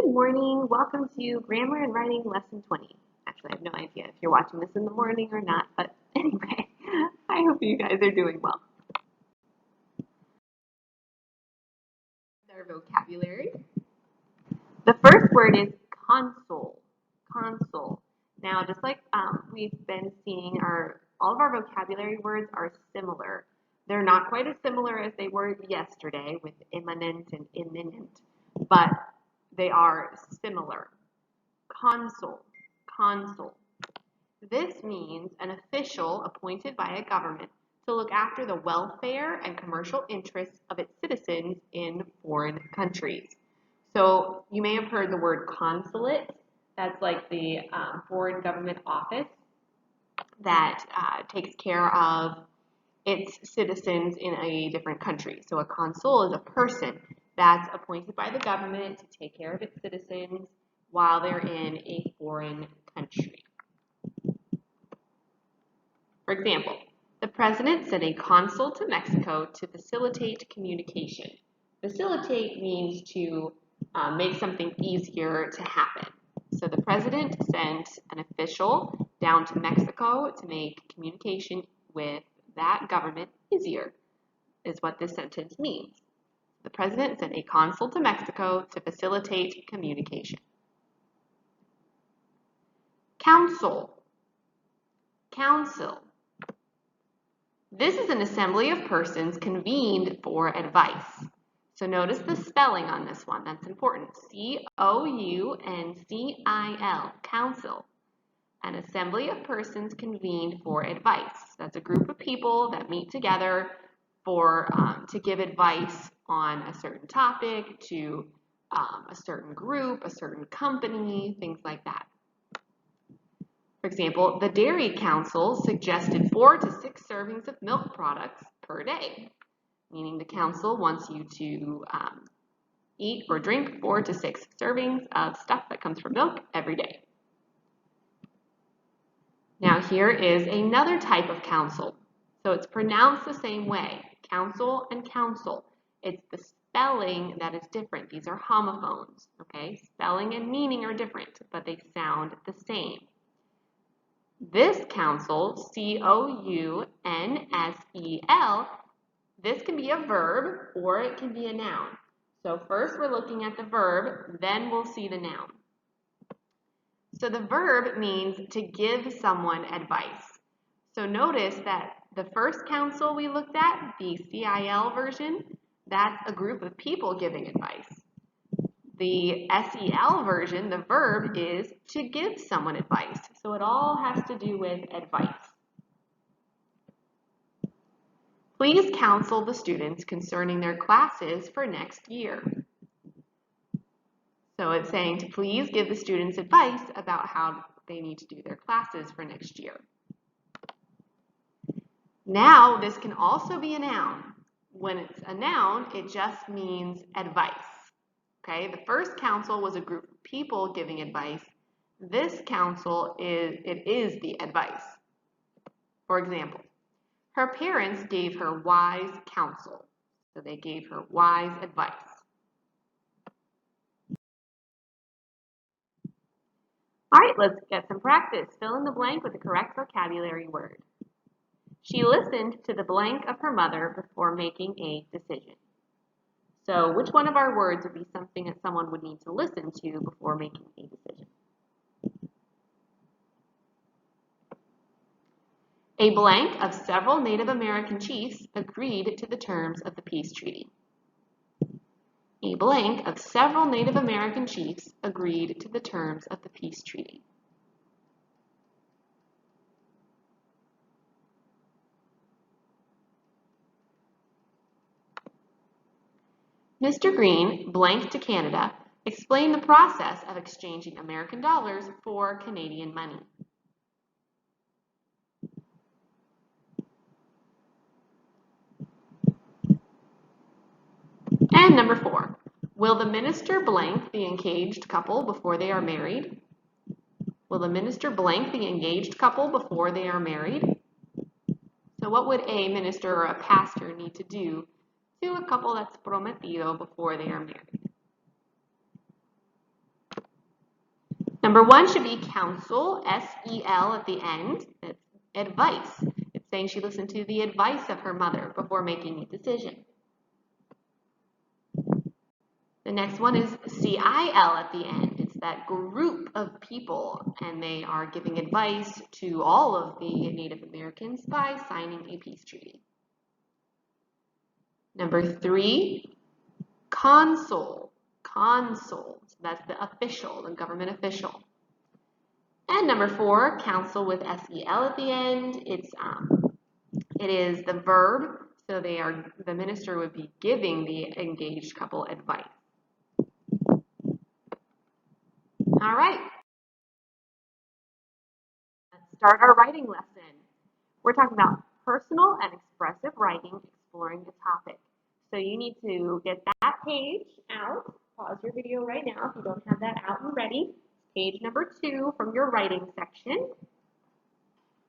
Good morning. Welcome to Grammar and Writing Lesson 20. Actually, I have no idea if you're watching this in the morning or not, but anyway, I hope you guys are doing well. Our vocabulary. The first word is console. Console. Now, just like we've been seeing, all of our vocabulary words are similar. They're not quite as similar as they were yesterday with imminent and imminent, but they are similar. Consul, consul. This means an official appointed by a government to look after the welfare and commercial interests of its citizens in foreign countries. So you may have heard the word consulate. That's like the foreign government office that takes care of its citizens in a different country. So a consul is a person that's appointed by the government to take care of its citizens while they're in a foreign country. For example, the president sent a consul to Mexico to facilitate communication. Facilitate means to make something easier to happen. So the president sent an official down to Mexico to make communication with that government easier, is what this sentence means. The president sent a consul to Mexico to facilitate communication. Council. Council. This is an assembly of persons convened for advice. So notice the spelling on this one. That's important. C-O-U-N-C-I-L. Council. An assembly of persons convened for advice. That's a group of people that meet together to give advice on a certain topic to a certain group, a certain company, things like that. For example, the Dairy Council suggested 4 to 6 servings of milk products per day, meaning the council wants you to eat or drink 4 to 6 servings of stuff that comes from milk every day. Now here is another type of council. So it's pronounced the same way, council and council. It's the spelling that is different. These are homophones, okay? Spelling and meaning are different, but they sound the same. This council, C-O-U-N-S-E-L, this can be a verb or it can be a noun. So first we're looking at the verb, then we'll see the noun. So the verb means to give someone advice. So notice that the first council we looked at, the CIL version, that's a group of people giving advice. The SEL version, the verb is to give someone advice. So it all has to do with advice. Please counsel the students concerning their classes for next year. So it's saying to please give the students advice about how they need to do their classes for next year. Now, this can also be a noun. When it's a noun, it just means advice. Okay, the first council was a group of people giving advice. This council is the advice. For example, her parents gave her wise counsel. So they gave her wise advice. All right, let's get some practice. Fill in the blank with the correct vocabulary word. She listened to the blank of her mother before making a decision. So which one of our words would be something that someone would need to listen to before making a decision? A blank of several Native American chiefs agreed to the terms of the peace treaty. A blank of several Native American chiefs agreed to the terms of the peace treaty. Mr. Green, blank to Canada, explained the process of exchanging American dollars for Canadian money. And number 4, will the minister blank the engaged couple before they are married? Will the minister blank the engaged couple before they are married? So what would a minister or a pastor need to do to a couple that's prometido before they are married? Number 1 should be counsel, S-E-L at the end. That's advice. It's saying she listened to the advice of her mother before making a decision. The next one is C-I-L at the end. It's that group of people, and they are giving advice to all of the Native Americans by signing a peace treaty. Number 3, consul. Consul. So that's the official, the government official. And number 4, counsel with S-E-L at the end. It is the verb, so the minister would be giving the engaged couple advice. All right. Let's start our writing lesson. We're talking about personal and expressive writing, exploring the topic. So you need to get that page out. Pause your video right now if you don't have that out and ready. Page number 2 from your writing section.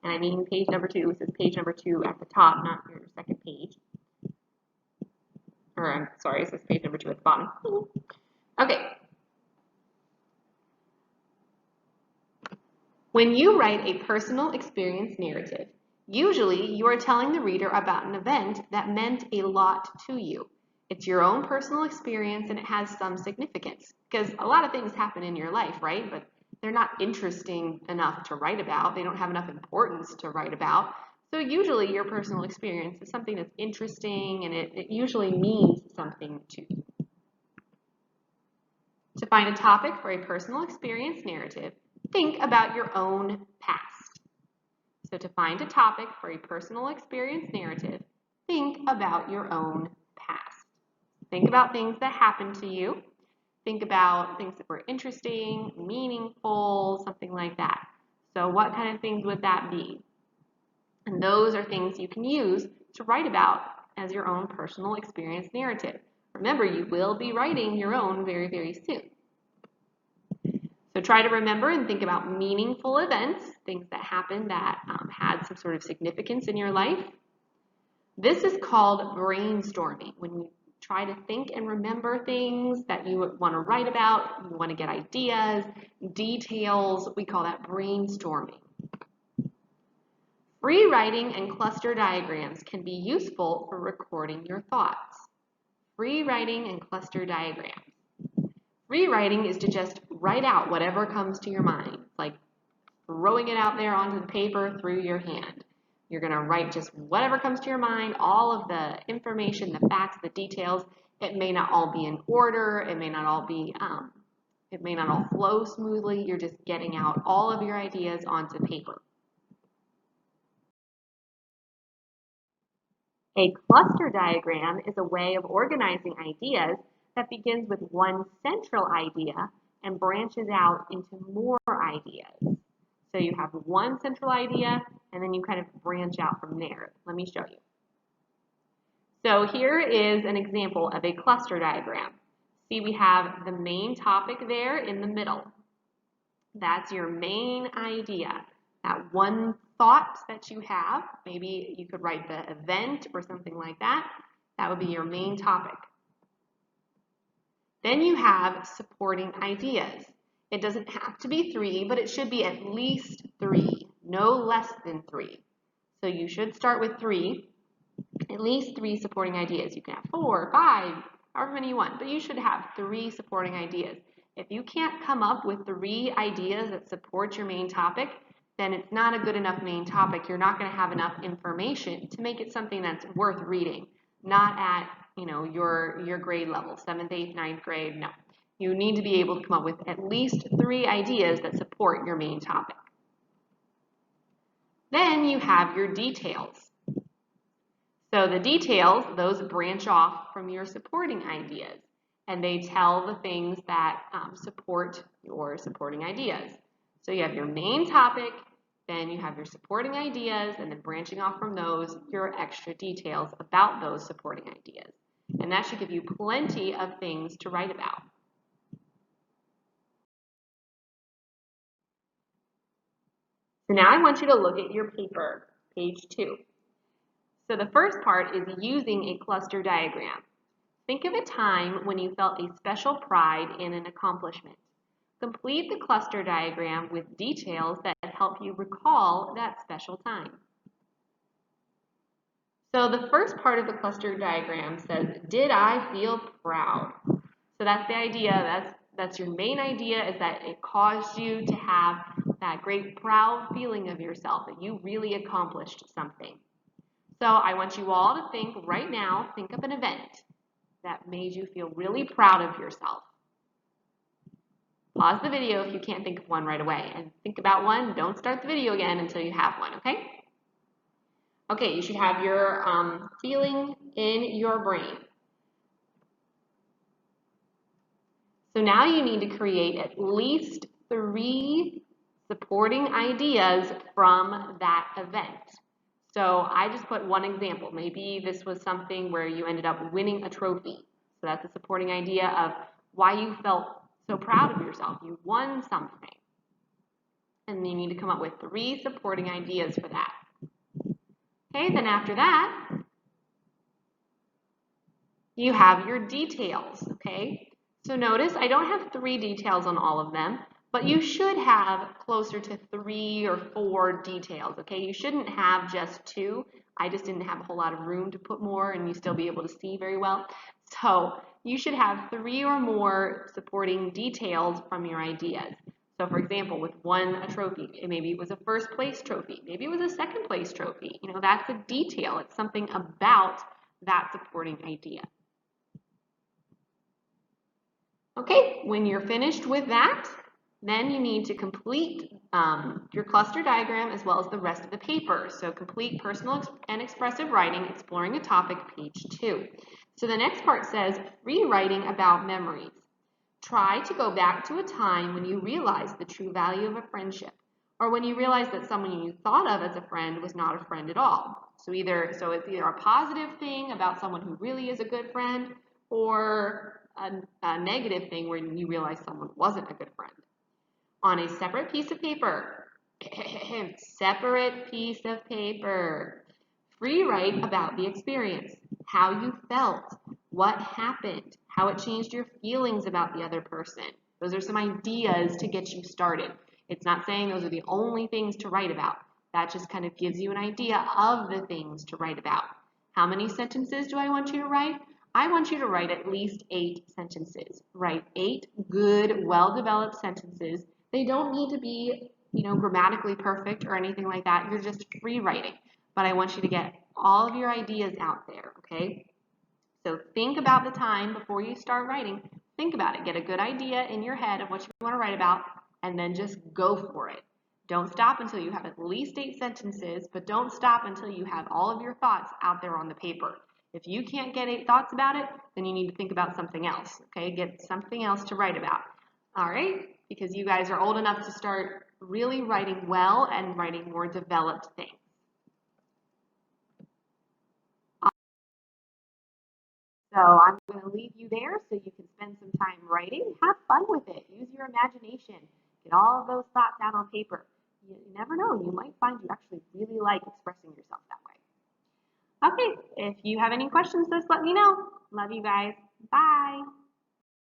And I mean page number 2. It says page number 2 at the top, not your second page. Or I'm sorry, it says page number 2 at the bottom. Okay. When you write a personal experience narrative, usually you are telling the reader about an event that meant a lot to you. It's your own personal experience and it has some significance because a lot of things happen in your life, right? But they're not interesting enough to write about. They don't have enough importance to write about. So usually your personal experience is something that's interesting and it usually means something to you. To find a topic for a personal experience narrative, think about your own past. So to find a topic for a personal experience narrative, think about your own past. Think about things that happened to you. Think about things that were interesting, meaningful, something like that. So what kind of things would that be? And those are things you can use to write about as your own personal experience narrative. Remember, you will be writing your own very, very soon. So try to remember and think about meaningful events, things that happened that had some sort of significance in your life. This is called brainstorming. When you try to think and remember things that you want to write about, you want to get ideas, details, we call that brainstorming. Free writing and cluster diagrams can be useful for recording your thoughts. Free writing and cluster diagrams. Free writing is to just write out whatever comes to your mind, like throwing it out there onto the paper through your hand. You're going to write just whatever comes to your mind, all of the information, the facts, the details. It may not all be in order. It may not all flow smoothly. You're just getting out all of your ideas onto paper. A cluster diagram is a way of organizing ideas that begins with one central idea and branches out into more ideas. So you have one central idea and then you kind of branch out from there. Let me show you. So here is an example of a cluster diagram. See, we have the main topic there in the middle. That's your main idea. That one thought that you have, maybe you could write the event or something like that. That would be your main topic. Then you have supporting ideas. It doesn't have to be 3, but it should be at least 3, no less than 3. So you should start with 3, at least 3 supporting ideas. You can have 4, 5, however many you want, but you should have 3 supporting ideas. If you can't come up with 3 ideas that support your main topic, then it's not a good enough main topic. You're not going to have enough information to make it something that's worth reading, not at your grade level, 7th, 8th, 9th grade. No. You need to be able to come up with at least 3 ideas that support your main topic. Then you have your details. So the details, those branch off from your supporting ideas, and they tell the things that support your supporting ideas. So you have your main topic, then you have your supporting ideas, and then branching off from those, your extra details about those supporting ideas. And that should give you plenty of things to write about. So now I want you to look at your paper, page 2. So the first part is using a cluster diagram. Think of a time when you felt a special pride in an accomplishment. Complete the cluster diagram with details that help you recall that special time. So the first part of the cluster diagram says, did I feel proud? So that's the idea, that's your main idea, is that it caused you to have that great proud feeling of yourself, that you really accomplished something. So I want you all to think right now, think of an event that made you feel really proud of yourself. Pause the video if you can't think of one right away, and think about one. Don't start the video again until you have one, okay? Okay, you should have your feeling in your brain. So now you need to create at least 3 supporting ideas from that event. So I just put one example. Maybe this was something where you ended up winning a trophy. So that's a supporting idea of why you felt so proud of yourself. You won something. And you need to come up with 3 supporting ideas for that. Okay, then after that, you have your details, okay? So notice I don't have 3 details on all of them, but you should have closer to 3 or 4 details, okay? You shouldn't have just 2. I just didn't have a whole lot of room to put more and you still be able to see very well. So you should have 3 or more supporting details from your ideas. So for example, with a trophy, maybe it was a first place trophy, maybe it was a second place trophy. You know, that's a detail. It's something about that supporting idea. Okay, when you're finished with that, then you need to complete your cluster diagram as well as the rest of the paper. So complete personal and expressive writing, exploring a topic, page 2. So the next part says free writing about memories. Try to go back to a time when you realized the true value of a friendship, or when you realized that someone you thought of as a friend was not a friend at all. So it's either a positive thing about someone who really is a good friend, or a negative thing where you realize someone wasn't a good friend. On a separate piece of paper, free write about the experience, how you felt, what happened, how it changed your feelings about the other person. Those are some ideas to get you started. It's not saying those are the only things to write about. That just kind of gives you an idea of the things to write about. How many sentences do I want you to write? I want you to write at least 8 sentences. Write 8 good, well-developed sentences. They don't need to be, grammatically perfect or anything like that. You're just free writing. But I want you to get all of your ideas out there, okay? So think about the time before you start writing. Think about it. Get a good idea in your head of what you want to write about, and then just go for it. Don't stop until you have at least 8 sentences, but don't stop until you have all of your thoughts out there on the paper. If you can't get 8 thoughts about it, then you need to think about something else, okay? Get something else to write about, all right? Because you guys are old enough to start really writing well and writing more developed things. So I'm going to leave you there so you can spend some time writing. Have fun with it. Use your imagination. Get all of those thoughts out on paper. You never know. You might find you actually really like expressing yourself that way. Okay, if you have any questions, just let me know. Love you guys. Bye.